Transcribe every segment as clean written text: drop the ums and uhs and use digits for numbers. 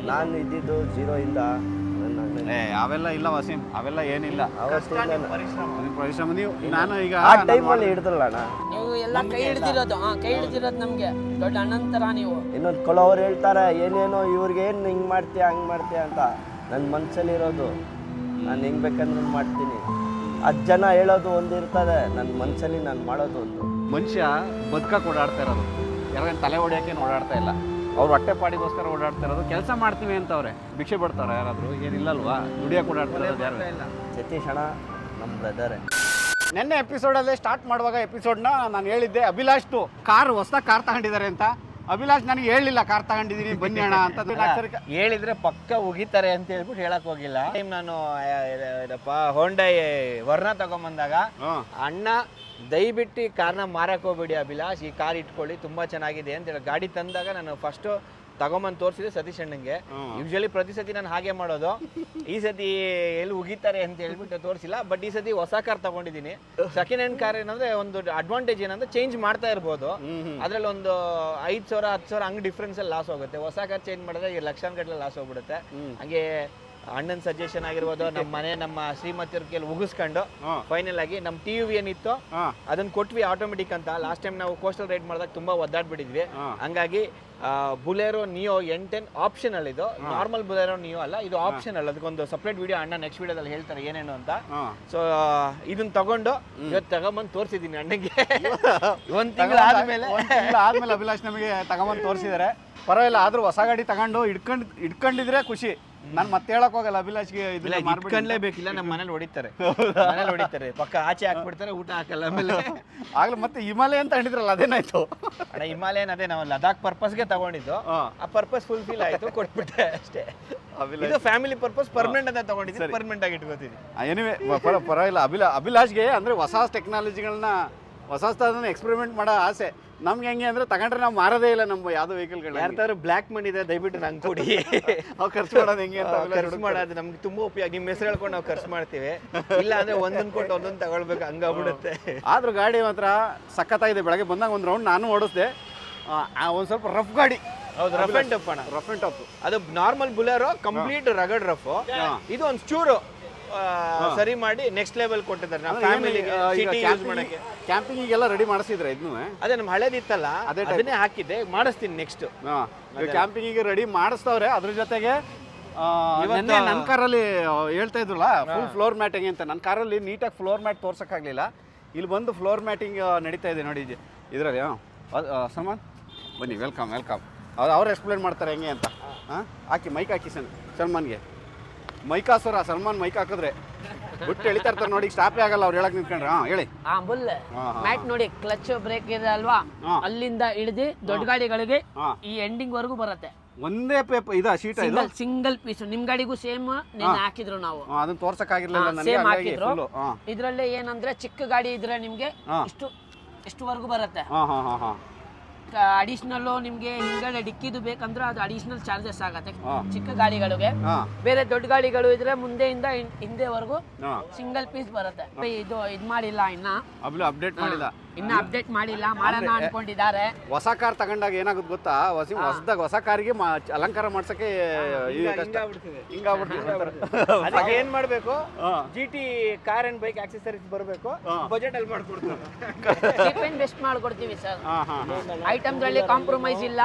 ನಾನು ಇದ್ದಿದ್ದು 0 ಇಂದ ಅವೆಲ್ಲ ಇಲ್ಲ ವಸೀಂ, ಅವೆಲ್ಲ ಏನಿಲ್ಲ. ಪರಿಶ್ರಮ ನೀವು ನಾನು ಈಗ ಆ ಟೈಮಲ್ಲಿ ಹಿಡಿದ್ರಲ್ಲ ಅಣ್ಣ. ನೀವು ಎಲ್ಲ ಕೈ ಹಿಡ್ದಿರೋದು ನಮ್ಗೆ ದೊಡ್ಡ ಅಣ್ಣಂತರ ನೀವು. ಇನ್ನೊಂದು ಕೆಲವ್ರು ಹೇಳ್ತಾರೆ ಏನೇನೋ ಇವ್ರಿಗೆ ಏನು ಹಿಂಗೆ ಮಾಡ್ತೀಯ ಹಂಗೆ ಮಾಡ್ತೀಯ ಅಂತ. ನನ್ನ ಮನಸ್ಸಲ್ಲಿ ಇರೋದು ನಾನು ಹೆಂಗೆ ಬೇಕಂದ್ರೆ ಮಾಡ್ತೀನಿ. 10 ಜನ ಹೇಳೋದು ಒಂದು ಇರ್ತದೆ, ನನ್ನ ಮನಸ್ಸಲ್ಲಿ ನಾನು ಮಾಡೋದು ಒಂದು. ಮನುಷ್ಯ ಬದುಕಕ್ಕೆ ಓಡಾಡ್ತಾ ಇರೋದು, ಯಾರು ತಲೆ ಹೊಡಿಯೋಕ್ಕೇನು ಓಡಾಡ್ತಾ ಇಲ್ಲ. ಅವ್ರು ಹೊಟ್ಟೆ ಪಾಡಿಗೋಸ್ಕರ ಓಡಾಡ್ತಾ ಇರೋದು. ಕೆಲಸ ಮಾಡ್ತೀವಿ ಅಂತವ್ರೆ, ಭಿಕ್ಷೆ ಬಿಡ್ತಾರೆ ಯಾರಾದರೂ, ಏನಿಲ್ಲಲ್ವಾ? ದುಡಿಯೋಕೆ ಓಡಾಡ್ತಾ ಇರೋದು ಯಾರು? ಸತೀಶ್ ಅಣ್ಣ ನಮ್ಮ ಬ್ರದರೇ. ನೆನ್ನೆ ಎಪಿಸೋಡಲ್ಲೇ ಸ್ಟಾರ್ಟ್ ಮಾಡುವಾಗ ಎಪಿಸೋಡ್ನ ನಾನು ಹೇಳಿದ್ದೆ ಹೊಸದಾಗಿ ಕಾರ್ ತಗೊಂಡಿದ್ದಾರೆ ಅಂತ. ಅಭಿಲಾಷ್ ನನಗೆ ಹೇಳಿಲ್ಲ ಕಾರ್ ತಗೊಂಡಿದ್ದೀನಿ ಬನ್ನಿ ಅಣ್ಣ ಅಂತ. ಹೇಳಿದ್ರೆ ಪಕ್ಕ ಉಗಿತಾರೆ ಅಂತ ಹೇಳ್ಬಿಟ್ಟು ಹೇಳಕ್ ಹೋಗಿಲ್ಲ. ನಾನು ಹೋಂಡೈ ವರ್ಣ ತಗೊಂಬಂದಾಗ ಅಣ್ಣ ದಯವಿಟ್ಟು ಕಾರ್ನ ಮಾರಕ್ ಹೋಗ್ಬೇಡಿ ಅಭಿಲಾಷ್, ಈ ಕಾರ್ ಇಟ್ಕೊಳ್ಳಿ ತುಂಬಾ ಚೆನ್ನಾಗಿದೆ ಅಂತ ಹೇಳಿ ಗಾಡಿ ತಂದಾಗ ನಾನು ಫಸ್ಟ್ ತಗೊಂಬಂದು ತೋರಿಸಿದೆ ಸತೀಶ್ ಅಣ್ಣಂಗೆ. ಯೂಶಲಿ ಪ್ರತಿ ಸತಿ ನಾನು ಹಾಗೆ ಮಾಡೋದು, ಈ ಸತಿ ಎಲ್ಲಿ ಉಗಿತಾರೆ ಅಂತ ಹೇಳ್ಬಿಟ್ಟು ತೋರಿಸಿಲ್ಲ. ಬಟ್ ಈ ಸತಿ ಹೊಸ ಕಾರ್ ತಗೊಂಡಿದ್ದೀನಿ. ಸೆಕೆಂಡ್ ಹ್ಯಾಂಡ್ ಕಾರ್ ಏನಂದ್ರೆ ಒಂದು ಅಡ್ವಾಂಟೇಜ್ ಏನಂದ್ರೆ ಚೇಂಜ್ ಮಾಡ್ತಾ ಇರ್ಬೋದು. ಅದ್ರಲ್ಲಿ ಒಂದು 5,000 10,000 ಹಂಗೆ ಡಿಫ್ರೆನ್ಸ್ ಅಲ್ಲಿ ಲಾಸ್ ಹೋಗುತ್ತೆ. ಹೊಸ ಕಾರ್ ಚೇಂಜ್ ಮಾಡಿದ್ರೆ ಲಕ್ಷಾನುಗಟ್ಟಲೆ ಲಾಸ್ ಹೋಗ್ಬಿಡುತ್ತೆ. ಹಂಗೆ ಅಣ್ಣನ ಸಜೆಷನ್ ಆಗಿರ್ಬೋದು, ನಮ್ಮ ಶ್ರೀಮತಿಯವ್ರ ಕೇಳಿ ಉಗಿಸ್ಕೊಂಡು ಫೈನಲ್ ಆಗಿ ನಮ್ಮ TUV ಏನಿತ್ತು ಅದನ್ನ ಕೊಟ್ವಿ ಆಟೋಮೆಟಿಕ್ ಅಂತ. ಲಾಸ್ಟ್ ಟೈಮ್ ನಾವು ಕೋಸ್ಟಲ್ ರೈಡ್ ಮಾಡಿದಾಗ ತುಂಬಾ ಒದ್ದಾಡ್ಬಿಟ್ಟಿದ್ವಿ. ಹಂಗಾಗಿ ಬುಲೆರೋ ನಿಯೋ N10 ಆಪ್ಷನಲ್. ಇದು ನಾರ್ಮಲ್ ಬುಲೆರೋ ನಿಯೋ ಅಲ್ಲ, ಇದು ಆಪ್ಷನಲ್. ಅದಕ್ಕೊಂದು ಸಪ್ರೇಟ್ ವಿಡಿಯೋ ಅಣ್ಣ ನೆಕ್ಸ್ಟ್ ವಿಡಿಯೋದಲ್ಲಿ ಹೇಳ್ತಾರೆ ಏನೇನು ಅಂತ. ಸೊ ಇದನ್ನ ತಗೊಂಡು ಇವತ್ತು ತಗೊಂಬಂದು ತೋರಿಸಿದ್ದೀನಿ ಅಣ್ಣಂಗೆ. ಒಂದ್ ತಿಂಗಳು ಆದ್ಮೇಲೆ ಅಭಿಲಾಷ್ ನಮಗೆ ತಗೊಂಬಂದು ತೋರಿಸಿದ್ದಾರೆ. ಪರವಾಗಿಲ್ಲ, ಆದ್ರೂ ಹೊಸ ಗಾಡಿ ತಗೊಂಡು ಇಟ್ಕೊಂಡಿದ್ರೆ ಖುಷಿ. ನಾನು ಮತ್ತೆ ಹೇಳಕ್ ಹೋಗಲ್ಲ ಅಭಿಲಾಷ್ಗೆ ಇಟ್ಕೊಂಡ್ಲೇಬೇಕಿಲ್ಲ. ನಮ್ಮ ಮನೇಲಿ ಹೊಡಿತಾರೆ, ಪಕ್ಕ ಆಚೆ ಹಾಕ್ಬಿಡ್ತಾರೆ, ಊಟ ಹಾಕಲ್ಲ. ಆಮೇಲೆ ಆಗ್ಲೂ ಮತ್ತೆ ಹಿಮಾಲಯ ಅಂತ ಹೇಳಿದ್ರಲ್ಲ, ಅದೇನಾಯ್ತು ಅಣ್ಣ? ಹಿಮಾಲಯನ್ ಅದೇ ನಾವು ಲದಾಖ್ ಪರ್ಪಸ್ಗೆ ತಗೊಂಡಿದ್ದು. ಆ ಪರ್ಪಸ್ ಫುಲ್ಫಿಲ್ ಆಯ್ತು, ಕೊಟ್ಬಿಟ್ಟೆ ಅಷ್ಟೇ. ಇದು ಫ್ಯಾಮಿಲಿ ಪರ್ಪಸ್ ಪರ್ಮನೆಂಟ್ ಅಂತ ತಗೊಂಡಿದ್ದೀನಿ, ಪರ್ಮನೆಂಟ್ ಆಗಿ ಇಟ್ಕೋತೀನಿ. ಎನಿವೆ ಪರವಾಗಿಲ್ಲ. ಅಭಿಲಾಷ್ಗೆ ಅಂದ್ರೆ ಹೊಸ ಟೆಕ್ನಾಲಜಿಗಳನ್ನ ಹೊಸದನ್ನ ಎಕ್ಸ್ಪೆರಿಮೆಂಟ್ ಮಾಡೋ ಆಸೆ. ನಮ್ಗೆ ಹೆಂಗೆ ಅಂದ್ರೆ ತಗೊಂಡ್ರೆ ನಾವು ಮಾರದೇ ಇಲ್ಲ ನಮ್ಮ ಯಾವ್ದೋ ವೆಹಿಕಲ್ಗಳು. ಯಾರ್ದಾದ್ರು ಬ್ಲ್ಯಾಕ್ ಮನಿ ಇದೆ ದಯವಿಟ್ಟು ನಂಗೆ ಕೊಡಿ. ನಾವು ಖರ್ಚು ಮಾಡೋದು ಹೆಂಗೆ ಅಂತ ಖರ್ಚು ಮಾಡೋದು ನಮ್ಗೆ ತುಂಬಾ ಉಪಯೋಗ. ನಿಮ್ಮ ಹೆಸರು ಹೇಳ್ಕೊಂಡು ನಾವು ಖರ್ಚು ಮಾಡ್ತೀವಿ. ಇಲ್ಲ ಅಂದ್ರೆ ಒಂದೊಂದು ಕೊಟ್ಟು ಒಂದೊಂದು ತಗೊಳ್ಬೇಕು, ಹಂಗಾಗ್ಬಿಡುತ್ತೆ. ಆದ್ರೂ ಗಾಡಿ ಮಾತ್ರ ಸಖತ್ತಾಗಿದೆ. ಬೆಳಗ್ಗೆ ಬಂದಾಗ ಒಂದು ರೌಂಡ್ ನಾನು ಓಡಿಸ್ದೆ. ಒಂದು ಸ್ವಲ್ಪ ರಫ್ ಗಾಡಿ. ಹೌದು, ರಫ್ ಅಂಡ್ ಟಫ್ ಅಣ್ಣ. Rough and tough. ಅದು ನಾರ್ಮಲ್ ಬುಲೆರೋ ಕಂಪ್ಲೀಟ್ ರಗಡ್ ರಫ್. ಇದು ಒಂದು ಚೂರು ಸರಿ ಮಾಡಿ ನೆಕ್ಸ್ಟ್ ಲೆವೆಲ್ ಕೊಟ್ಟಿದ್ದಾರೆ. ನಾವು ಫ್ಯಾಮಿಲಿ ಸಿಟಿ ಯೂಸ್ ಮಾಡಕ್ಕೆ ಕ್ಯಾಂಪಿಂಗಿಗೆಲ್ಲ ರೆಡಿ ಮಾಡಿಸಿದ್ರೆ ಇದನ್ನು. ಅದೇ ನಮ್ಮ ಹಳೇದಿತ್ತಲ್ಲ, ಅದನ್ನೇ ಹಾಕಿದ್ದೆ, ಮಾಡಿಸ್ತೀನಿ ನೆಕ್ಸ್ಟ್. ಕ್ಯಾಂಪಿಂಗಿಗೆ ರೆಡಿ ಮಾಡಿಸ್ತವ್ರೆ. ಅದ್ರ ಜೊತೆಗೆ ನನ್ನ ಕಾರಲ್ಲಿ ಹೇಳ್ತಾ ಇದ್ರಲ್ಲ ಫುಲ್ ಫ್ಲೋರ್ ಮ್ಯಾಟಿಂಗ್ ಅಂತ. ನನ್ನ ಕಾರಲ್ಲಿ ನೀಟಾಗಿ ಫ್ಲೋರ್ ಮ್ಯಾಟ್ ತೋರ್ಸೋಕ್ಕಾಗಲಿಲ್ಲ. ಇಲ್ಲಿ ಬಂದು ಫ್ಲೋರ್ ಮ್ಯಾಟಿಂಗ್ ನಡೀತಾ ಇದೆ ನೋಡಿ ಇದರಲ್ಲಿ. ಸಲ್ಮಾನ್ ಬನ್ನಿ, ವೆಲ್ಕಮ್. ಅವ್ರು ಎಕ್ಸ್ಪ್ಲೇನ್ ಮಾಡ್ತಾರೆ ಹೆಂಗೆ ಅಂತ. ಹಾಕಿ ಮೈಕ್ ಹಾಕಿ ಸಲ್ಮಾನ್ಗೆ. ಮೈಕ್ ಹಾಸೋರ ಸಲ್ಮಾನ್ ಮೈಕ್ ಹಾಕಿದ್ರೆ ಬಿಟ್ಟು ಎಳಿತಾ ಇರ್ತಾರೆ ನೋಡಿ, ಸ್ಟಾಪೇ ಆಗಲ್ಲ ಅವ್ರು ಹೇಳಕ್ ನಿಂತ್ಕೊಂಡ್ರೆ. ಹೇಳಿ. ಬುಲ್ ಮ್ಯಾಟ್ ನೋಡಿ, ಕ್ಲಚ್ ಬ್ರೇಕ್ ಇದೆ ಅಲ್ವಾ, ಅಲ್ಲಿಂದ ಹಿಡಿದು ದೊಡ್ಡ ಗಾಡಿಗಳಿಗೆ ಈ ಎಂಡಿಂಗ್ ವರೆಗೂ ಬರುತ್ತೆ. ಒಂದೇ ಶೀಟ್ ಸಿಂಗಲ್ ಪೀಸ್. ನಿಮ್ ಗಾಡಿಗೂ ಸೇಮ್ ಹಾಕಿದ್ರು ನಾವು, ಅದನ್ನ ತೋರ್ಸಕ್ಕಾಗಿರ್ಲಿಲ್ಲ. ಸೇಮ್ ಹಾಕಿದ್ರು. ಇದ್ರಲ್ಲಿ ಏನಂದ್ರೆ ಚಿಕ್ಕ ಗಾಡಿ ಇದ್ರೆ ನಿಮ್ಗೆ ಇಷ್ಟುವರೆಗೂ ಬರುತ್ತೆ. ಅಡಿಷನಲ್ ನಿಮ್ಗೆ ಹಿಂಗಡೆ ಡಿಕ್ಕಿದು ಬೇಕಂದ್ರೆ ಅದು ಅಡಿಷನಲ್ ಚಾರ್ಜಸ್ ಆಗತ್ತೆ ಚಿಕ್ಕ ಗಾಡಿಗಳಿಗೆ. ಬೇರೆ ದೊಡ್ಡ ಗಾಡಿಗಳು ಇದ್ರೆ ಮುಂದೆಯಿಂದ ಹಿಂದೆವರೆಗೂ ಸಿಂಗಲ್ ಪೀಸ್ ಬರುತ್ತೆ. ಇದು ಮಾಡಿಲ್ಲ, ಅಪ್ಡೇಟ್ ಮಾಡಿಲ್ಲ, ಅಪ್ಡೇಟ್ ಮಾಡಿಲ್ಲ, ಮಾಡೋಣ ಅನ್ಕೊಂಡಿದ್ದಾರೆ. ಹೊಸ ಕಾರ್ ತಗೊಂಡಾಗ ಏನಾಗುತ್ತೆ ಗೊತ್ತಾ, ಹೊಸ ಕಾರಿಗೆ ಅಲಂಕಾರ ಮಾಡ್ಸಕ್ಕೆ ಅದಕ್ಕೆ ಏನ್ ಮಾಡ್ಬೇಕು, GT car and bike accessories ಬರಬೇಕು, ಬಜೆಟ್ ಅಲ್ಲಿ ಮಾಡ್ಕೊಡ್ತೀವಿ. ಚೀಪ್ ಅಂಡ್ ಬೆಸ್ಟ್ ಮಾಡ್ಕೊಡ್ತೀವಿ ಸರ್. ಐಟಮ್ಸ್ ಅಲ್ಲಿ ಕಾಂಪ್ರಮೈಸ್ ಇಲ್ಲ.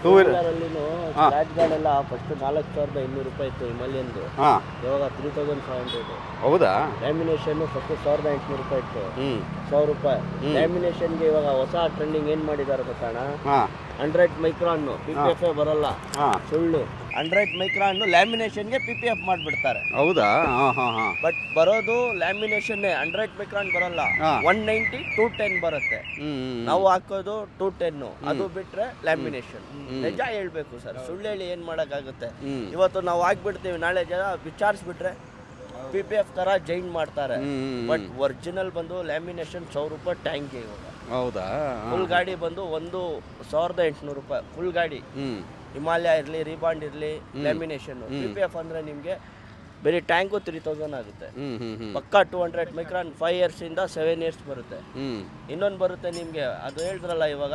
ಟೂ ವೀಲರಲ್ಲಿನೂ ಸ್ಕ್ರಾಚ್ ಗಾರ್ಡ್ ಎಲ್ಲ ಫಸ್ಟ್ 4,200 ರೂಪಾಯಿ ಇತ್ತು ಹಿಮಾಲಯನ್ದು, ಇವಾಗ 3,500. ಹೌದಾ? ಲ್ಯಾಮಿನೇಷನ್ ಫಸ್ಟ್ 1,800 ರೂಪಾಯಿ ಇತ್ತು, 1,000 ರೂಪಾಯಿ. ಲ್ಯಾಮಿನೇಷನ್ಗೆ ಇವಾಗ ಹೊಸ ಟ್ರೆಂಡಿಂಗ್ ಏನ್ ಮಾಡಿದ್ದಾರೆ ಗೊತ್ತಾಣ? 100 ಮೈಕ್ರಾನ್ PPF ಬರಲ್ಲ, ಸುಳ್ಳು. 100 ಮೈಕ್ರಾನ್ ಲ್ಯಾಮಿನೇಷನ್ಗೆ PPF ಮಾಡಿಬಿಡ್ತಾರೆ. ಹೌದಾ? ಬಟ್ ಬರೋದು ಲ್ಯಾಮಿನೇಷನ್ 100 ಮೈಕ್ರಾನ್ ಬರಲ್ಲ. 190 210 ಬರುತ್ತೆ. ನಾವು ಹಾಕೋದು 210. ಅದು ಬಿಟ್ರೆ ಲ್ಯಾಮಿನೇಷನ್. ನಿಜ ಹೇಳ್ಬೇಕು ಸರ್, ಸುಳ್ಳು ಹೇಳಿ ಏನ್ ಮಾಡಕ್ಕಾಗುತ್ತೆ? ಇವತ್ತು ನಾವು ಹಾಕ್ಬಿಡ್ತೀವಿ, ನಾಳೆ ಜನ ವಿಚಾರಿಸ್ಬಿಟ್ರೆ PPF ತರ ಜೈನ್ ಮಾಡ್ತಾರೆ. ಬಟ್ ಒರಿಜಿನಲ್ ಬಂದು ಲ್ಯಾಮಿನೇಷನ್ 1,000 ರೂಪಾಯಿ ಟ್ಯಾಂಕ್ಗೆ ಇವಾಗ. ಹೌದಾ? ಫುಲ್ ಗಾಡಿ ಬಂದು 1,800 ರೂಪಾಯಿ ಫುಲ್ ಗಾಡಿ. ಹಿಮಾಲಯ ಇರಲಿ, ರೀಬಾಂಡ್ ಇರಲಿ, ಲ್ಯಾಮಿನೇಷನ್. PPF ಅಂದ್ರೆ ನಿಮಗೆ ಬರೀ ಟ್ಯಾಂಕು 3,000 ಆಗುತ್ತೆ. ಪಕ್ಕಾ 200 ಮೈಕ್ರಾನ್ 5 ಇಯರ್ಸ್ ಇಂದ 7 ಇಯರ್ಸ್ ಬರುತ್ತೆ. ಇನ್ನೊಂದು ಬರುತ್ತೆ ನಿಮಗೆ, ಅದು ಹೇಳಿದ್ರಲ್ಲ ಇವಾಗ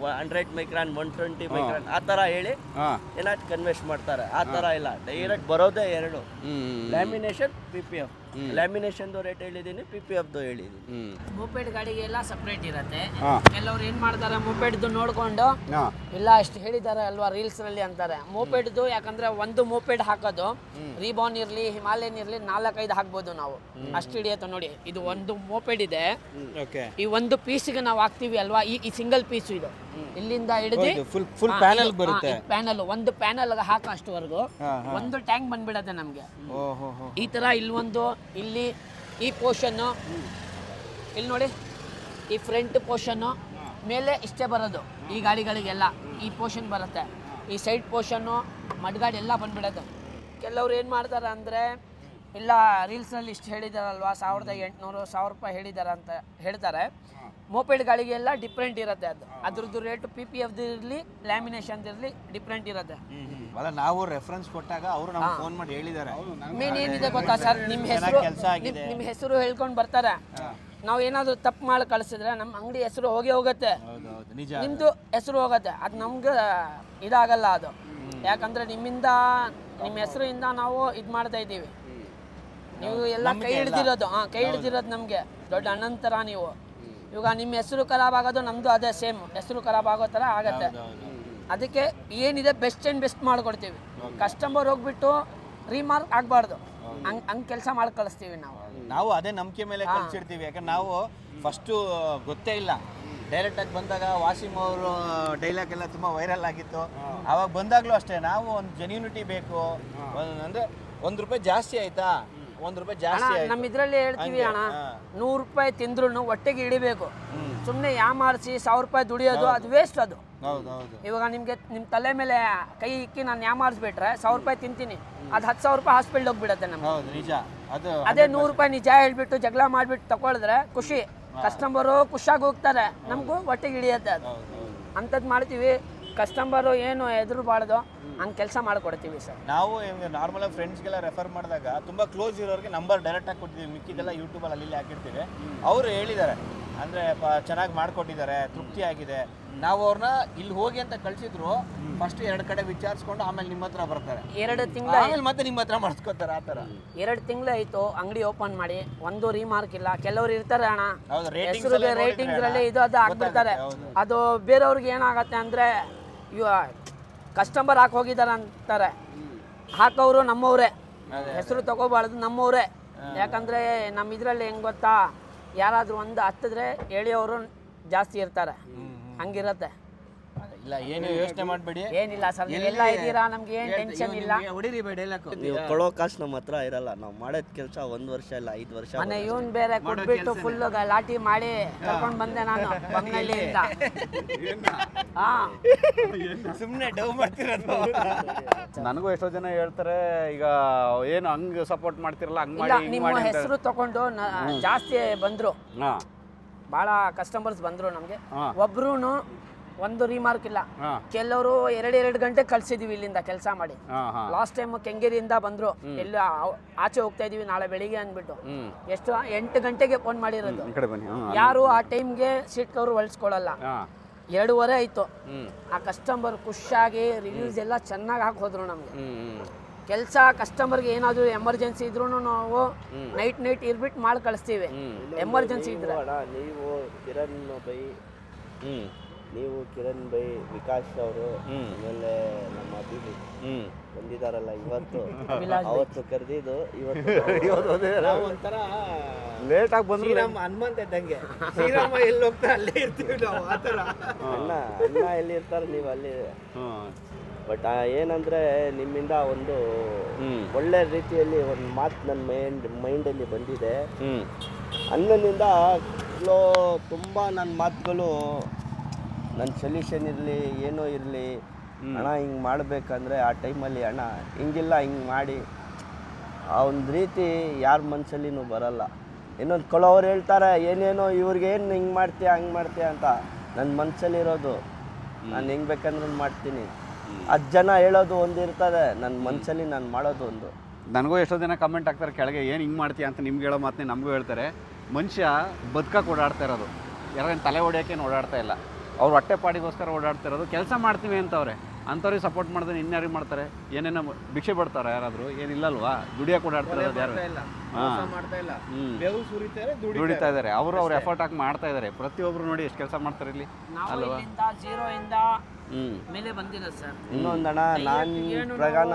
100 ಮೈಕ್ರಾನ್ 120 ಮೈಕ್ರಾನ್ ಆ ಥರ ಹೇಳಿ ಹಾಂ ಏನಾದ್ರು ಕನ್ವೆಸ್ಟ್ ಮಾಡ್ತಾರೆ. ಆ ಥರ ಇಲ್ಲ, ಡೈರೆಕ್ಟ್ ಬರೋದೇ ಎರಡು. ಲ್ಯಾಮಿನೇಷನ್ PPF, ಲ್ಯಾಮಿನೇಷನ್ದು ರೇಟ್ ಹೇಳಿದ್ದೀನಿ, PPFದು ಹೇಳಿದ್ದೀನಿ. ಮೂಪೆಡ್ ಗಾಡಿಗೆ ಎಲ್ಲ ಸಪ್ರೇಟ್ ಇರುತ್ತೆ. ಹಾಂ. ಕೆಲವ್ರು ಏನ್ ಮಾಡ್ತಾರೆ, ಮೂಪೆಡ್ದು ನೋಡ್ಕೊಂಡು ಹಾಂ ಇಲ್ಲ ಅಷ್ಟು ಹೇಳಿದ್ದಾರೆ ಅಲ್ವಾ ರೀಲ್ಸ್ ನಲ್ಲಿ ಅಂತಾರೆ. ಮೂಪೆಡ್ದು ಯಾಕಂದ್ರೆ ಒಂದು ಮೂಪೆಡ್ ಹಾಕೋದು ರೀಬಾನ್ ಇರ್ಲಿ ಹಿಮಾಲಯನ್ ಇರ್ಲಿ 4-5 ಹಾಕ್ಬೋದು ನಾವು, ಅಷ್ಟು ಹಿಡಿಯುತ್ತೆ ನೋಡಿ. ಇದು ಒಂದು ಮೂಪೆಡ್ ಇದೆ, ಓಕೆ. ಈ ಒಂದು ಪೀಸ್ಗೆ ನಾವು ಹಾಕ್ತಿವಿ ಅಲ್ವಾ, ಈ ಸಿಂಗಲ್ ಪೀಸ್ ಇದು ಇಲ್ಲಿಂದ ಹಿಡಿದು ಫುಲ್ ಪ್ಯಾನಲ್ ಬರುತ್ತೆ. ಪ್ಯಾನಲ್ ಒಂದು ಪ್ಯಾನಲ್ ಹಾಕೋ ಅಷ್ಟುವರೆಗೂ ಒಂದು ಟ್ಯಾಂಕ್ ಬಂದ್ಬಿಡತ್ತೆ ನಮ್ಗೆ. ಈ ತರ ಇಲ್ಲೊಂದು, ಇಲ್ಲಿ ಈ ಪೋರ್ಷನ್ನು ಇಲ್ಲಿ ನೋಡಿ, ಈ ಫ್ರಂಟ್ ಪೋರ್ಷನ್ನು ಮೇಲೆ ಇಷ್ಟೇ ಬರೋದು ಈ ಗಾಡಿಗಳಿಗೆಲ್ಲ. ಈ ಪೋರ್ಷನ್ ಬರುತ್ತೆ, ಈ ಸೈಡ್ ಪೋರ್ಷನ್ನು ಮಡ್ಗಾಡಿ ಎಲ್ಲ ಬಂದ್ಬಿಡತ್ತೆ. ಕೆಲವ್ರು ಏನು ಮಾಡ್ತಾರೆ ಅಂದರೆ, ಇಲ್ಲ ರೀಲ್ಸ್ನಲ್ಲಿ ಇಷ್ಟು ಹೇಳಿದಾರಲ್ವಾ 1800 1000 ರೂಪಾಯಿ ಹೇಳಿದ್ದಾರೆ ಅಂತ ಹೇಳ್ತಾರೆ. ಮೋಪೆಡ್ ಗಾಡಿಗೆಲ್ಲ ಡಿಫ್ರೆಂಟ್ ಇರುತ್ತೆ, ಅದ್ರದ್ದು ರೇಟು PPF ಇರಲಿ ಲ್ಯಾಮಿನೇಷನ್ ಇರಲಿ ಡಿಫ್ರೆಂಟ್ ಇರುತ್ತೆ. ಅಲ್ಲ, ನಾವು ರೆಫರೆನ್ಸ್ ಕೊಟ್ಟಾಗ ಅವರು ನಮ್ಗೆ ಫೋನ್ ಮಾಡಿ ಹೇಳಿದ್ದಾರೆ. ಮೇನ್ ಏನಿದೆ ಗೊತ್ತಾ ಸರ್, ನಿಮ್ಮ ಹೆಸರು ಹೇಳ್ಕೊಂಡು ಬರ್ತಾರೆ. ನಾವು ಏನಾದರೂ ತಪ್ಪು ಮಾಡಿ ಕಳಿಸಿದ್ರೆ ನಮ್ಮ ಅಂಗಡಿ ಹೆಸರು ಹೋಗುತ್ತೆ, ನಿಮ್ಮದು ಹೆಸರು ಹೋಗುತ್ತೆ. ಅದು ನಮ್ಗೆ ಇದಾಗಲ್ಲ ಅದು, ಯಾಕಂದರೆ ನಿಮ್ಮ ಹೆಸರಿಂದ ನಾವು ಇದು ಮಾಡ್ತಾ ಇದ್ದೀವಿ. ನೀವು ಎಲ್ಲ ಕೈ ಹಿಡ್ದಿರೋದು ನಮಗೆ ದೊಡ್ಡ ಅಣ್ಣನ ಥರ ನೀವು. ಇವಾಗ ನಿಮ್ಮ ಹೆಸರು ಖರಾಬ್ ಆಗೋದು ನಮ್ಮದು ಅದೇ ಸೇಮ್ ಹೆಸರು ಖರಾಬ್ ಆಗೋ ಥರ ಆಗತ್ತೆ. ಅದಕ್ಕೆ ಏನಿದೆ ಬೆಸ್ಟ್ ಆ್ಯಂಡ್ ಬೆಸ್ಟ್ ಮಾಡಿಕೊಡ್ತೀವಿ. ಕಸ್ಟಮರ್ ಹೋಗ್ಬಿಟ್ಟು ರೀಮಾರ್ಕ್ ಆಗಬಾರ್ದು, ಹಂಗೆ ಕೆಲಸ ಮಾಡಿ ಕಳಿಸ್ತೀವಿ ನಾವು ಅದೇ ನಂಬಿಕೆ ಮೇಲೆ ಕಳಿಸಿರ್ತೀವಿ. ಯಾಕಂದ್ರೆ ನಾವು ಫಸ್ಟು ಗೊತ್ತೇ ಇಲ್ಲ, ಡೈರೆಕ್ಟಾಗಿ ಬಂದಾಗ ವಾಸಿಮ್ ಅವರು ಡೈಲಾಗ್ ಎಲ್ಲ ತುಂಬ ವೈರಲ್ ಆಗಿತ್ತು. ಆವಾಗ ಬಂದಾಗಲೂ ಅಷ್ಟೇ, ನಾವು ಒಂದು ಜೆನ್ಯೂನಿಟಿ ಬೇಕು. ಅಂದರೆ ₹1 ಜಾಸ್ತಿ ಆಯ್ತಾ, ₹1 ಜಾಸ್ತಿ ಆಯ್ತು. ನಮ್ಮ ಇದರಲ್ಲಿ ಹೇಳ್ತೀವಿ ಅಣ್ಣ, ₹100 ತಿಂದ್ರು ಹೊಟ್ಟೆಗೆ ಹಿಡಿಬೇಕು. ಸುಮ್ಮನೆ ಮಾಡಿಸಿ ₹1000 ದುಡಿಯೋದು ಅದು ವೇಸ್ಟ್. ಅದು ಇವಾಗ ನಿಮ್ಮ ತಲೆ ಮೇಲೆ ಕೈ ಇಕ್ಕಿ ನಾನು ಮಾಡಿಸ್ಬಿಟ್ರೆ ₹1000 ತಿಂತೀನಿ, ಅದು ₹10,000 ಹಾಸ್ಪಿಟಲ್ ಹೋಗ್ಬಿಡತ್ತೆ ನಮ್ಗೆ. ನಿಜ. ಅದೇ ₹100 ನಿಜ ಹೇಳ್ಬಿಟ್ಟು ಜಗಳ ಮಾಡಿಬಿಟ್ಟು ತಗೊಳಿದ್ರೆ ಖುಷಿ, ಕಸ್ಟಮರು ಖುಷಿಯಾಗಿ ಹೋಗ್ತಾರೆ, ನಮಗೂ ಹೊಟ್ಟೆಗೆ ಹಿಡಿಯುತ್ತೆ. ಅದು ಅಂಥದ್ದು ಮಾಡ್ತೀವಿ. ಕಸ್ಟಮರು ಏನು ಹೆದರಬಾರ್ದು, ಹಂಗೆ ಕೆಲಸ ಮಾಡಿಕೊಡ್ತೀವಿ ಸರ್. ನಾವು ನಾರ್ಮಲಾಗಿ ಫ್ರೆಂಡ್ಸ್ಗೆಲ್ಲ ರೆಫರ್ ಮಾಡಿದಾಗ ತುಂಬ ಕ್ಲೋಸ್ ಇರೋರಿಗೆ ನಂಬರ್ ಡೈರೆಕ್ಟಾಗಿ ಕೊಡ್ತೀವಿ, ಮಿಕ್ಕಿದೆಲ್ಲ ಯೂಟ್ಯೂಬಲ್ಲಿ ಅಲ್ಲಿ ಹಾಕಿರ್ತೀವಿ. ಅವರು ಹೇಳಿದ್ದಾರೆ, ಅಂದರೆ ಚೆನ್ನಾಗಿ ಮಾಡಿಕೊಟ್ಟಿದ್ದಾರೆ, ತೃಪ್ತಿ ಆಗಿದೆ. ನಾವು ಅವ್ರನ್ನ ಇಲ್ಲಿ ಹೋಗಿ ಅಂತ ಕಳಿಸಿದ್ರು, ಫಸ್ಟ್ 2 ಕಡೆ ವಿಚಾರಿಸ್ಕೊಂಡು ಆಮೇಲೆ ನಿಮ್ಮ ಹತ್ರ ಬರ್ತಾರೆ. 2 ತಿಂಗಳು ಆಮೇಲೆ ಮತ್ತೆ ನಿಮ್ಮ ಹತ್ರ ಮಾಡಿಸ್ಕೋತಾರೆ. ಆ ಥರ 2 ತಿಂಗಳಾಯಿತು ಅಂಗಡಿ ಓಪನ್ ಮಾಡಿ, ಒಂದು ರೀಮಾರ್ಕ್ ಇಲ್ಲ. ಕೆಲವ್ರು ಇರ್ತಾರೆ ಅಣ್ಣ, ಹೌದು, ಹೆಸರಿಗೆ ರೇಟಿಂಗ್ರಲ್ಲಿ ಇದು ಅದು ಹಾಕ್ಬಿಡ್ತಾರೆ. ಅದು ಬೇರೆಯವ್ರಿಗೆ ಏನಾಗತ್ತೆ ಅಂದರೆ, ಕಸ್ಟಮರ್ ಹಾಕಿ ಹೋಗಿದ್ದಾರೆ ಅಂತಾರೆ, ಹಾಕೋರು ನಮ್ಮವರೇ, ಹೆಸರು ತಗೋಬಾರ್ದು ನಮ್ಮವರೇ. ಯಾಕಂದರೆ ನಮ್ಮ ಇದರಲ್ಲಿ ಹೆಂಗೆ ಗೊತ್ತಾ, ಯಾರಾದರೂ ಒಂದು ಹತ್ತಿದ್ರೆ ಎಳೆಯೋರು ಜಾಸ್ತಿ ಇರ್ತಾರೆ, ಹಂಗಿರತ್ತೆ. ಇಲ್ಲ, ಏನು ಯೋಚನೆ ಮಾಡಬೇಡಿ, ಏನಿಲ್ಲ ಸರ್, ನೀವೆಲ್ಲ ಇದ್ದೀರಾ, ನಮ್ಗೆ ಏನು ಟೆನ್ಷನ್ ಇಲ್ಲ. ಹೊಡಿರಿ ಡೈಲಾಗ್. ನೀವು ಕೊಡೋ ಕಾಸು ನಮ್ಮ ಹತ್ರ ಇರಲ್ಲ, ನಾವು ಮಾಡೋದ್ ಕೆಲಸ 1 ವರ್ಷ ಇಲ್ಲ 5 ವರ್ಷ. ಮನೆ ಇವನ್ ಬೇರೆ ಕೊಟ್ಬಿಟ್ಟು ಫುಲ್ ಲಾಟಿ ಮಾಡಿ ಕರ್ಕೊಂಡು ಬಂದೆ ನಾನು ಬಂಗನಹಳ್ಳಿಯಿಂದ. ಸುಮ್ಮನೆ ಡವ್ ಮಾಡ್ತಿರೋದು. ನನಗೂ ಎಷ್ಟೋ ಜನ ಹೇಳ್ತಾರೆ, ಈಗ ಏನು ಹಂಗೆ ಸಪೋರ್ಟ್ ಮಾಡ್ತಿರಲ್ಲ, ಹಂಗೆ ಇಲ್ಲ, ಮಾಡಿ ನಿಮ್ಮ ಹೆಸರು ತಗೊಂಡು ಜಾಸ್ತಿ ಬಂದ್ರು, ಹಾಂ ಭಾಳ ಕಸ್ಟಮರ್ಸ್ ಬಂದ್ರು ನಮಗೆ. ಹಾಂ. ಒಬ್ರು ಒಂದು ರೀಮಾರ್ಕ್ ಇಲ್ಲ. ಹಾಂ ಕೆಲವರು 2 ಗಂಟೆ ಕಳ್ಸಿದೀವಿ ಇಲ್ಲಿಂದ ಕೆಲಸ ಮಾಡಿ. ಹಾಂ ಹಾಂ ಲಾಸ್ಟ್ ಟೈಮ್ ಕೆಂಗೇರಿಯಿಂದ ಬಂದ್ರು, ಎಲ್ಲ ಆಚೆ ಹೋಗ್ತಾ ಇದೀವಿ ನಾಳೆ ಬೆಳಿಗ್ಗೆ ಅಂದ್ಬಿಟ್ಟು. ಎಷ್ಟು 8 ಗಂಟೆಗೆ ಫೋನ್ ಮಾಡಿರೋದು. ಈ ಕಡೆ ಬನ್ನಿ. ಯಾರು ಆ ಟೈಮ್ಗೆ ಸೀಟ್ ಕವರ್ ಹೊಲಿಸ್ಕೊಳ್ಳಲ್ಲ. ಹಾಂ 2:30 ಆಯ್ತು. ಆ ಕಸ್ಟಮರ್ ಖುಷಿಯಾಗಿ ರಿವ್ಯೂಸ್ ಎಲ್ಲ ಚೆನ್ನಾಗಿ ಹಾಕೋದ್ರು ನಮಗೆ. ಕೆಲಸ ಕಸ್ಟಮರ್ಗೆ ಏನಾದರೂ ಎಮರ್ಜೆನ್ಸಿ ಇದ್ರೂ ನಾವು ನೈಟ್ ಇರ್ಬಿಟ್ಟು ಮಾಡಿ ಕಳಿಸ್ತೀವಿ. ಎಮರ್ಜೆನ್ಸಿ ಇದ್ರೆ ನೀವು ಕಿರಣ್ ಬೈ ವಿಕಾಸ್ ಅವರು, ಆಮೇಲೆ ನಮ್ಮ ಅಭಿಜಿತ್ ಬಂದಿದಾರಲ್ಲ ಇವತ್ತು, ಅವತ್ತು ಕರೆದಿದ್ದು ಇವತ್ತು ನಾವು ಒಂಥರ ಲೇಟಾಗಿ ಬಂದ್ರು. ಶ್ರೀರಾಮ ಹನುಮಂತ ಇದ್ದಂಗೆ, ಶ್ರೀರಾಮ ಎಲ್ಲಿ ಹೋಗ್ತಾರೆ ಅಲ್ಲೇ ಇರ್ತೀವಿ ನಾವು. ಆ ಥರ ಅಣ್ಣ ಎಲ್ಲಿ ಇರ್ತಾರೆ, ನೀವು ಅಲ್ಲಿ. ಬಟ್ ಏನಂದರೆ, ನಿಮ್ಮಿಂದ ಒಂದು ಒಳ್ಳೆ ರೀತಿಯಲ್ಲಿ ಒಂದು ಮಾತು ನನ್ನ ಮೈಂಡಲ್ಲಿ ಬಂದಿದೆ. ಅನ್ನನಿಂದ ತುಂಬ ನನ್ನ ಮಾತುಗಳು, ನನ್ನ ಸೊಲ್ಯೂಷನ್ ಇರಲಿ ಏನೋ ಇರಲಿ, ಅಣ್ಣ ಹಿಂಗೆ ಮಾಡಬೇಕಂದ್ರೆ ಆ ಟೈಮಲ್ಲಿ ಅಣ್ಣ ಹಿಂಗಿಲ್ಲ ಹಿಂಗೆ ಮಾಡಿ, ಆ ಒಂದು ರೀತಿ ಯಾರ ಮನಸ್ಸಲ್ಲಿನೂ ಬರಲ್ಲ. ಇನ್ನೊಂದು ಕೆಲವ್ರು ಹೇಳ್ತಾರೆ ಏನೇನೋ ಇವ್ರಿಗೆ ಏನು ಹಿಂಗೆ ಮಾಡ್ತೀಯ ಹಂಗೆ ಮಾಡ್ತೀಯ ಅಂತ. ನನ್ನ ಮನಸ್ಸಲ್ಲಿರೋದು ನಾನು ಹೆಂಗೆ ಬೇಕಂದ್ರೆ ಮಾಡ್ತೀನಿ. 10 ಜನ ಹೇಳೋದು ಒಂದು ಇರ್ತದೆ, ನನ್ನ ಮನಸ್ಸಲ್ಲಿ ನಾನು ಮಾಡೋದು ಒಂದು. ನನಗೂ ಎಷ್ಟೋ ಜನ ಕಮೆಂಟ್ ಹಾಕ್ತಾರೆ ಕೆಳಗೆ, ಏನು ಹಿಂಗೆ ಮಾಡ್ತೀಯ ಅಂತ ನಿಮ್ಗೆ ಹೇಳೋ ಮಾತನ್ನೇ ನಮಗೂ ಹೇಳ್ತಾರೆ. ಮನುಷ್ಯ ಬದುಕಕ್ಕೆ ಓಡಾಡ್ತಾ ಇರೋದು, ಯಾರು ತಲೆ ಹೊಡೆಯೋಕ್ಕೇನು ಓಡಾಡ್ತಾ ಇಲ್ಲ. ಅವ್ರು ಹೊಟ್ಟೆಪಾಡಿಗೋಸ್ಕರ ಓಡಾಡ್ತಿರೋದು. ಕೆಲಸ ಮಾಡ್ತೀವಿ ಅಂತವ್ರೆ, ಅಂಥವ್ರಿಗೆ ಸಪೋರ್ಟ್ ಮಾಡಿದ್ರೆ ಇನ್ಯಾರಿಗೆ ಮಾಡ್ತಾರೆ? ಏನೇನೋ ಭಿಕ್ಷೆ ಬಿಡ್ತಾರೆ ಯಾರಾದರೂ? ಏನಿಲ್ಲಲ್ವಾ? ದುಡಿಯೋಕೆ ಓಡಾಡ್ತಿರೋದು ಯಾರು? ದುಡಿತಾ ಇದ್ದಾರೆ, ಅವರು ಅವ್ರ ಎಫರ್ಟ್ ಹಾಕಿ ಮಾಡ್ತಾ ಇದ್ದಾರೆ. ಪ್ರತಿಯೊಬ್ರು ನೋಡಿ ಎಷ್ಟು ಕೆಲಸ ಮಾಡ್ತಾರೆ ಇಲ್ಲಿ ಅಲ್ವಾ? ಜೀರೋ ಇಂದ ಮೇಲೆ ಬಂದಿಲ್ಲ ಸರ್. ಇನ್ನೊಂದಣ್ಣ, ನಾನು ಪ್ರಗಾನ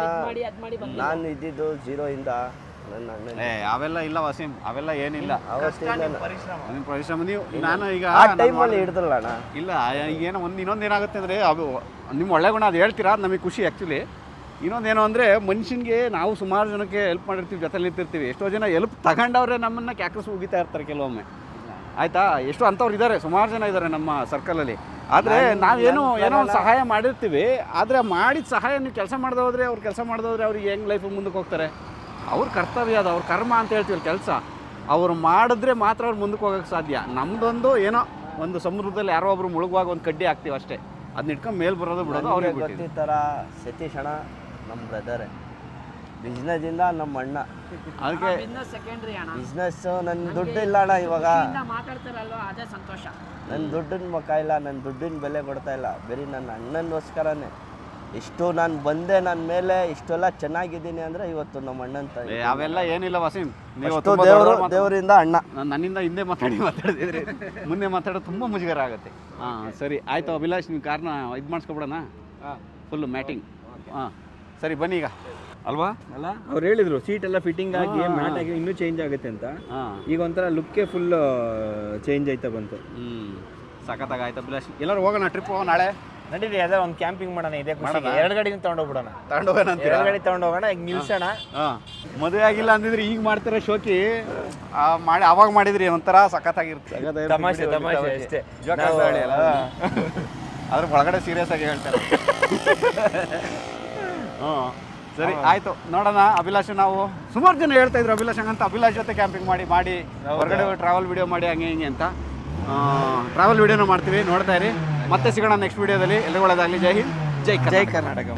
ನಾನು ಇದ್ದಿದ್ದು 0 ಇಂದ ನನ್ನ ಅಣ್ಣನ ಅವೆಲ್ಲ ಇಲ್ಲ ವಸೀಂ, ಅವೆಲ್ಲ ಏನಿಲ್ಲ. ನಿಮ್ಮ ಪರಿಶ್ರಮ ನೀವು ನಾನು ಈಗ ಆ ಟೈಮಲ್ಲಿ ಹಿಡ್ದಲ್ಲ ಅಣ್ಣ. ಇಲ್ಲ ಈಗೇನೋ ಇನ್ನೊಂದು ಏನಾಗುತ್ತೆ ಅಂದರೆ ಅದು ನಿಮ್ಮ ಒಳ್ಳೆ ಗುಣ ಅದು ಹೇಳ್ತೀರಾ, ಅದು ನಮಗೆ ಖುಷಿ ಆ್ಯಕ್ಚುಲಿ. ಇನ್ನೊಂದೇನು ಅಂದರೆ ಮನುಷ್ಯನಿಗೆ ನಾವು ಸುಮಾರು ಜನಕ್ಕೆ ಹೆಲ್ಪ್ ಮಾಡಿರ್ತೀವಿ, ಜೊತೆ ನಿಂತಿರ್ತೀವಿ. ಎಷ್ಟೋ ಜನ ಹೆಲ್ಪ್ ತಗೊಂಡವ್ರೆ ನಮ್ಮನ್ನು ಕ್ಯಾಕ್ರಸ್ ಉಗಿತಾ ಇರ್ತಾರೆ ಕೆಲವೊಮ್ಮೆ, ಆಯಿತಾ? ಎಷ್ಟೋ ಅಂಥವ್ರು ಇದ್ದಾರೆ, ಸುಮಾರು ಜನ ಇದ್ದಾರೆ ನಮ್ಮ ಸರ್ಕಲಲ್ಲಿ. ಆದರೆ ನಾವೇನೋ ಒಂದು ಸಹಾಯ ಮಾಡಿರ್ತೀವಿ, ಆದರೆ ಮಾಡಿದ ಸಹಾಯ ನೀವು ಕೆಲಸ ಮಾಡದೆ ಹೋದರೆ, ಅವ್ರು ಕೆಲಸ ಮಾಡದೆ ಹೋದರೆ ಅವ್ರಿಗೆ ಹೆಂಗೆ ಲೈಫ್ ಮುಂದಕ್ಕೆ ಹೋಗ್ತಾರೆ? ಅವ್ರ ಕರ್ತವ್ಯ ಅದು, ಅವ್ರ ಕರ್ಮ ಅಂತ ಹೇಳ್ತೀವಿ ಕೆಲಸ. ಅವ್ರು ಮಾಡಿದ್ರೆ ಮಾತ್ರ ಅವ್ರು ಮುಂದಕ್ಕೆ ಹೋಗೋಕ್ಕೆ ಸಾಧ್ಯ. ನಮ್ಮದೊಂದು ಏನೋ ಒಂದು ಸಮುದ್ರದಲ್ಲಿ ಯಾರೋ ಒಬ್ರು ಮುಳುಗುವಾಗ ಒಂದು ಕಡ್ಡಿ ಹಾಕ್ತೀವಿ ಅಷ್ಟೇ, ಅದನ್ನ ಇಟ್ಕೊಂಡು ಮೇಲೆ ಬರೋದು ಬಿಡೋದು ಅವ್ರಿಗೆ ಗೊತ್ತಿ ಥರ. ಸತೀಶ್ ಅಣ್ಣ ನಮ್ಮ ಬ್ರದರೇ, ಬಿಸ್ನೆಸ್ಸಿಂದ ನಮ್ಮ ಅಣ್ಣ. ಅದಕ್ಕೆ ಸೆಕೆಂಡ್ರಿ ಅಣ್ಣ, ಬಿಸ್ನೆಸ್ಸು. ನನ್ನ ದುಡ್ಡು ಇಲ್ಲ ಅಣ್ಣ ಇವಾಗ. ಮಾತಾಡ್ತಾರಲ್ವ ಅದೇ ಸಂತೋಷ. ನನ್ನ ದುಡ್ಡಿನ ಮುಖ ಇಲ್ಲ, ನನ್ನ ದುಡ್ಡಿನ ಬೆಲೆ ಕೊಡ್ತಾ ಇಲ್ಲ. ಬರೀ ನನ್ನ ಅಣ್ಣನಿಗೋಸ್ಕರನೇ ಇಷ್ಟು ನಾನು ಬಂದೆ. ನನ್ನ ಮೇಲೆ ಇಷ್ಟೆಲ್ಲ ಚೆನ್ನಾಗಿದ್ದೀನಿ ಅಂದರೆ ಇವತ್ತು ನಮ್ಮ ಅಣ್ಣನ ತಾಯಿ. ಅವೆಲ್ಲ ಏನಿಲ್ಲ ವಸೀಂ, ನೀವು ದೇವರಿಂದ ಅಣ್ಣ. ನನ್ನಿಂದ ಹಿಂದೆ ಮಾತಾಡಿದ್ರೆ ಮುಂದೆ ಮಾತಾಡೋದು ತುಂಬ ಮುಜುಗರ ಆಗುತ್ತೆ. ಹಾಂ ಸರಿ ಆಯಿತು ಅಭಿಲಾಷ್, ನೀವು ಕಾರ್ನ ಇದು ಮಾಡಿಸ್ಕೊಬಿಡೋಣ, ಫುಲ್ಲು ಮ್ಯಾಟಿಂಗ್. ಹಾಂ ಸರಿ ಬನ್ನಿ ಈಗ ಅಲ್ವಾ? ಅಲ್ಲ ಅವ್ರು ಹೇಳಿದ್ರು ಸೀಟ್ ಎಲ್ಲ ಫಿಟ್ಟಿಂಗ್ ಆಗಿ ಮ್ಯಾಟ್ ಆಗಿ ಇನ್ನೂ ಚೇಂಜ್ ಆಗುತ್ತೆ ಅಂತ. ಈಗ ಒಂಥರ ಲುಕ್ಕೇ ಫುಲ್ ಚೇಂಜ್ ಆಯ್ತಾ ಬಂತು. ಸಖತ್ತಾಗಿ ಆಯ್ತು ಅಭಿಲಾಷ್. ಎಲ್ಲರೂ ಹೋಗೋಣ, ಟ್ರಿಪ್ ಹೋಗೋಣ ನಾಳೆ. ನಡೀರಿ, ಅದೇ ಒಂದು ಕ್ಯಾಂಪಿಂಗ್ ಮಾಡೋಣ. ಇದೆ ಎರಡು ಗಾಡಿನ ತೊಗೊಂಡೋಗ್ಬಿಡೋಣ. ಎರಡು ಗಾಡಿ ತೊಗೊಂಡೋಗೋಣ, ಈಗ ನಿಲ್ಸೋಣ. ಮದುವೆ ಆಗಿಲ್ಲ ಅಂದಿದ್ರೆ ಈಗ ಮಾಡ್ತಿರೋ ಶೋಕಿ ಮಾಡಿ ಅವಾಗ ಮಾಡಿದ್ರಿ ಒಂಥರ ಸಖತ್ತಾಗಿರುತ್ತೆ. ತಮಾಷೆ ಅಷ್ಟೇ. ಅದ್ರ ಒಳಗಡೆ ಸೀರಿಯಸ್ ಆಗಿ ಹೇಳ್ತಾರೆ. ಹ್ಞೂ ಸರಿ ಆಯಿತು, ನೋಡೋಣ. ಅಭಿಲಾಷ್ ನಾವು ಸುಮಾರು ಜನ ಹೇಳ್ತಾ ಇದ್ರು ಅಭಿಲಾಷ್ ಹಂಗಂತ, ಅಭಿಲಾಷ್ ಜೊತೆ ಕ್ಯಾಂಪಿಂಗ್ ಮಾಡಿ ಹೊರಗಡೆ ಟ್ರಾವೆಲ್ ವಿಡಿಯೋ ಮಾಡಿ ಹಂಗೆ ಹಿಂಗೆ ಅಂತ. ಟ್ರಾವೆಲ್ ವಿಡಿಯೋನ ಮಾಡ್ತೀವಿ, ನೋಡ್ತಾ ಇರಿ. ಮತ್ತೆ ಸಿಗೋಣ ನೆಕ್ಸ್ಟ್ ವಿಡಿಯೋದಲ್ಲಿ. ಎಲ್ಲರೂ ಒಳ್ಳೆಯದಾಗಲಿ. ಜೈ ಹಿಂದ್, ಜೈ ಕರ್ನಾಟಕ.